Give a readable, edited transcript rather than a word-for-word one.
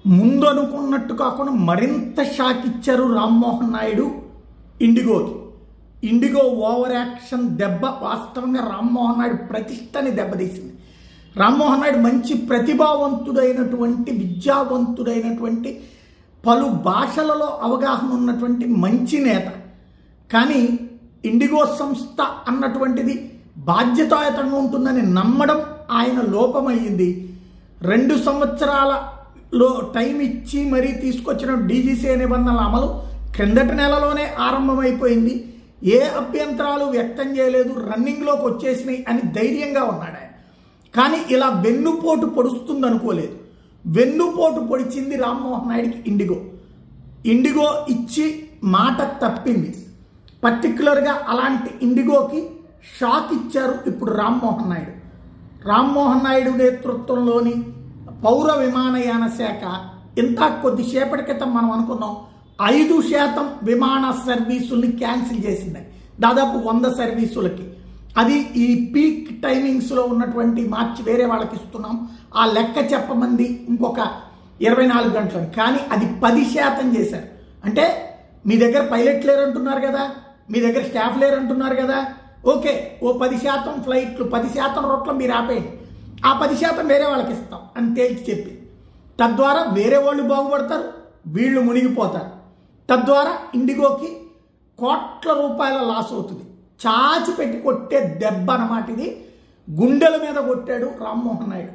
ముందు అనుకున్నట్టు కాకుండా మరింత షాక్ ఇచ్చారు రామ్మోహన్ నాయుడు ఇండిగోకి. ఇండిగో ఓవర్ యాక్షన్ దెబ్బ వాస్తవంగా రామ్మోహన్ నాయుడు ప్రతిష్టని దెబ్బతీసింది. రామ్మోహన్ నాయుడు మంచి ప్రతిభావంతుడైనటువంటి, విద్యావంతుడైనటువంటి, పలు భాషలలో అవగాహన ఉన్నటువంటి మంచి నేత. కానీ ఇండిగో సంస్థ అన్నటువంటిది బాధ్యతాయుతంగా ఉంటుందని నమ్మడం ఆయన లోపమయ్యింది. 2 సంవత్సరాలలో టైం ఇచ్చి మరీ తీసుకొచ్చిన డీజీసీ నిబంధనల అమలు క్రిందటి నెలలోనే ఆరంభమైపోయింది. ఏ అభ్యంతరాలు వ్యక్తం చేయలేదు, రన్నింగ్లోకి వచ్చేసినాయి అని ధైర్యంగా ఉన్నాడు ఆయన. కానీ ఇలా వెన్నుపోటు పొడుస్తుంది అనుకోలేదు. వెన్నుపోటు పొడిచింది రామ్మోహన్ నాయుడికి ఇండిగో. ఇండిగో ఇచ్చి మాట తప్పింది. పర్టికులర్గా అలాంటి ఇండిగోకి షాక్ ఇచ్చారు ఇప్పుడు రామ్మోహన్ నాయుడు. రామ్మోహన్ నాయుడు నేతృత్వంలోని పౌర విమానయాన శాఖ ఇంత కొద్దిసేపటి క్రితం మనం అనుకున్నాం 5% విమాన సర్వీసుల్ని క్యాన్సిల్ చేసిందని, దాదాపు 100 సర్వీసులకి. అది ఈ పీక్ టైమింగ్స్లో ఉన్నటువంటి మార్చి వేరే వాళ్ళకి ఇస్తున్నాం, ఆ లెక్క చెప్పమంది ఇంకొక 24 గంటలని. కానీ అది 10% చేశారు. అంటే మీ దగ్గర పైలట్ లేరంటున్నారు కదా, మీ దగ్గర స్టాఫ్ లేరంటున్నారు కదా, ఓకే ఓ 10% ఫ్లైట్లు 10% రూట్లు మీరు ఆపేయండి, ఆ 10% వేరే వాళ్ళకి ఇస్తాం అని తేల్చి చెప్పి, తద్వారా వేరే వాళ్ళు బాగుపడతారు, వీళ్ళు మునిగిపోతారు. తద్వారా ఇండిగోకి కోట్ల రూపాయల లాస్ అవుతుంది. చాచి పెట్టి కొట్టే దెబ్బ అన్నమాట ఇది. గుండెల మీద కొట్టాడు రామ్మోహన్ నాయుడు.